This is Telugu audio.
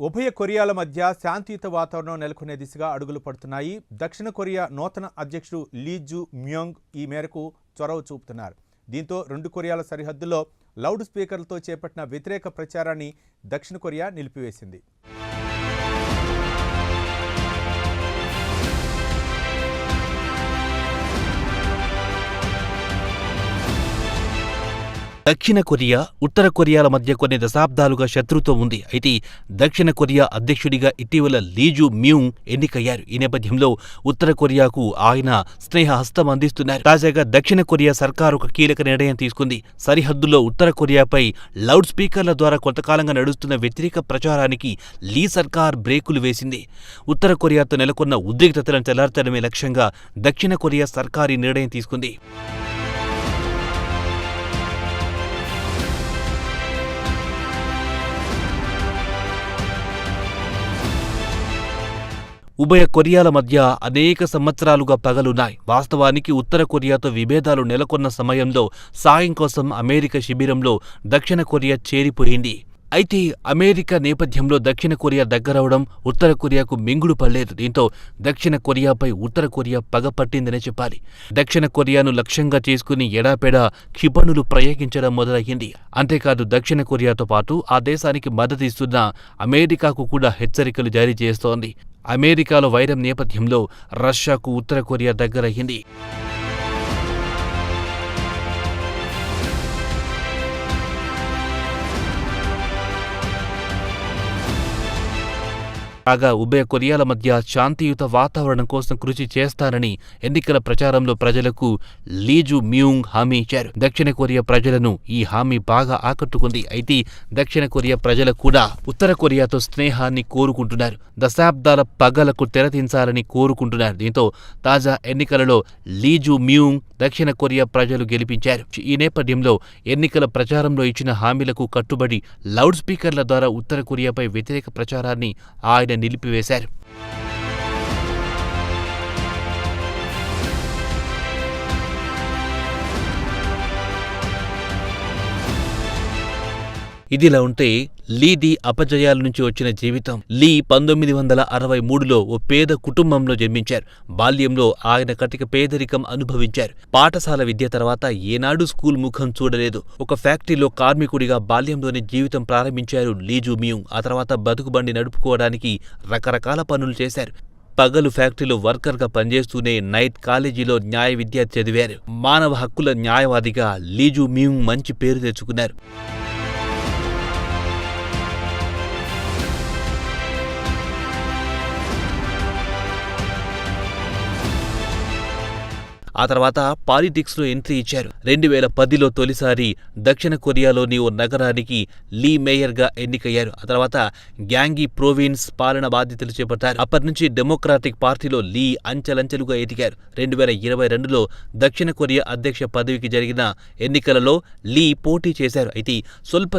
ఉభయ కొరియాల మధ్య శాంతియుత వాతావరణం నెలకొనే దిశగా అడుగులు పడుతున్నాయి. దక్షిణ కొరియా నూతన అధ్యక్షుడు లీ జూ మ్యోంగ్ ఈ మేరకు చొరవ చూపుతున్నారు. దీంతో రెండు కొరియాల సరిహద్దుల్లో లౌడ్ స్పీకర్లతో చేపట్టిన వ్యతిరేక ప్రచారాన్ని దక్షిణ కొరియా నిలిపివేసింది. దక్షిణ కొరియా, ఉత్తర కొరియాల మధ్య కొన్ని దశాబ్దాలుగా శత్రుత్వం ఉంది. అయితే దక్షిణ కొరియా అధ్యక్షుడిగా ఇటీవల లీ జూ మ్యోంగ్ ఎన్నికయ్యారు. ఈ నేపథ్యంలో ఉత్తర కొరియాకు ఆయన స్నేహహస్తం అందిస్తున్నారు. తాజాగా దక్షిణ కొరియా సర్కారు ఒక కీలక నిర్ణయం తీసుకుంది. సరిహద్దులో ఉత్తర కొరియాపై లౌడ్ స్పీకర్ల ద్వారా కొంతకాలంగా నడుస్తున్న వ్యతిరేక ప్రచారానికి లీ సర్కార్ బ్రేకులు వేసింది. ఉత్తర కొరియాతో నెలకొన్న ఉద్రిక్తతలను చల్లార్చడమే లక్ష్యంగా దక్షిణ కొరియా సర్కార్ ఈ నిర్ణయం తీసుకుంది. ఉభయ కొరియాల మధ్య అనేక సంవత్సరాలుగా పగలున్నాయి. వాస్తవానికి ఉత్తర కొరియాతో విభేదాలు నెలకొన్న సమయంలో సాయం కోసం అమెరికా శిబిరంలో దక్షిణ కొరియా చేరిపోయింది. అయితే అమెరికా నేపథ్యంలో దక్షిణ కొరియా దగ్గరవడం ఉత్తర కొరియాకు మింగుడు పడలేదు. దీంతో దక్షిణ కొరియాపై ఉత్తర కొరియా పగపట్టిందనే చెప్పాలి. దక్షిణ కొరియాను లక్ష్యంగా చేసుకుని ఎడాపెడా క్షిపణులు ప్రయోగించడం మొదలయ్యింది. అంతేకాదు దక్షిణ కొరియాతో పాటు ఆ దేశానికి మద్దతు ఇస్తున్న అమెరికాకు కూడా హెచ్చరికలు జారీ చేస్తోంది. అమెరికాలో వైరం నేపథ్యంలో రష్యాకు ఉత్తర కొరియా దగ్గరయ్యింది. కాగా ఉభయ కొరియాల మధ్య శాంతియుత వాతావరణం కోసం కృషి చేస్తారని ఎన్నికల ప్రచారంలో ప్రజలకు లీ జూ మ్యోంగ్ హామీ ఇచ్చారు. దక్షిణ కొరియా ప్రజలను ఈ హామీ బాగా ఆకట్టుకుంది. అయితే దక్షిణ కొరియా ప్రజలు కూడా ఉత్తర కొరియాతో స్నేహాన్ని కోరుకుంటున్నారు. దశాబ్దాల పగలకు తెరదించాలని కోరుకుంటున్నారు. దీంతో తాజా ఎన్నికలలో లీ జూ మ్యోంగ్ దక్షిణ కొరియా ప్రజలు గెలిపించారు. ఈ నేపథ్యంలో ఎన్నికల ప్రచారంలో ఇచ్చిన హామీలకు కట్టుబడి లౌడ్ స్పీకర్ల ద్వారా ఉత్తర కొరియాపై వ్యతిరేక ప్రచారాన్ని ఆయన నిలిపివేశారు. ఇదిలా ఉంటే లీది అపజయాల నుంచి వచ్చిన జీవితం. లీ 1963లో ఓ పేద కుటుంబంలో జన్మించారు. బాల్యంలో ఆయన కటిక పేదరికం అనుభవించారు. పాఠశాల విద్య తర్వాత ఏనాడు స్కూల్ ముఖం చూడలేదు. ఒక ఫ్యాక్టరీలో కార్మికుడిగా బాల్యంలోనే జీవితం ప్రారంభించారు లీ జూ మ్యోంగ్. ఆ తర్వాత బతుకుబండి నడుపుకోవడానికి రకరకాల పనులు చేశారు. పగలు ఫ్యాక్టరీలో వర్కర్గా పనిచేస్తూనే నైట్ కాలేజీలో న్యాయ విద్య చదివారు. మానవ హక్కుల న్యాయవాదిగా లీ జూ మ్యోంగ్ మంచి పేరు తెచ్చుకున్నారు. ఆ తర్వాత పాలిటిక్స్లో ఎంట్రీ ఇచ్చారు. 2010లో తొలిసారి దక్షిణ కొరియాలోని ఓ నగరానికి లీ మేయర్గా ఎన్నికయ్యారు. ఆ తర్వాత గ్యాంగి ప్రోవిన్స్ పాలన బాధ్యతలు చేపట్టారు. అప్పటి నుంచి డెమోక్రాటిక్ పార్టీలో లీ అంచెలంచెలుగా ఎదిగారు. 2022లో దక్షిణ కొరియా అధ్యక్ష పదవికి జరిగిన ఎన్నికలలో లీ పోటీ చేశారు. అయితే స్వల్ప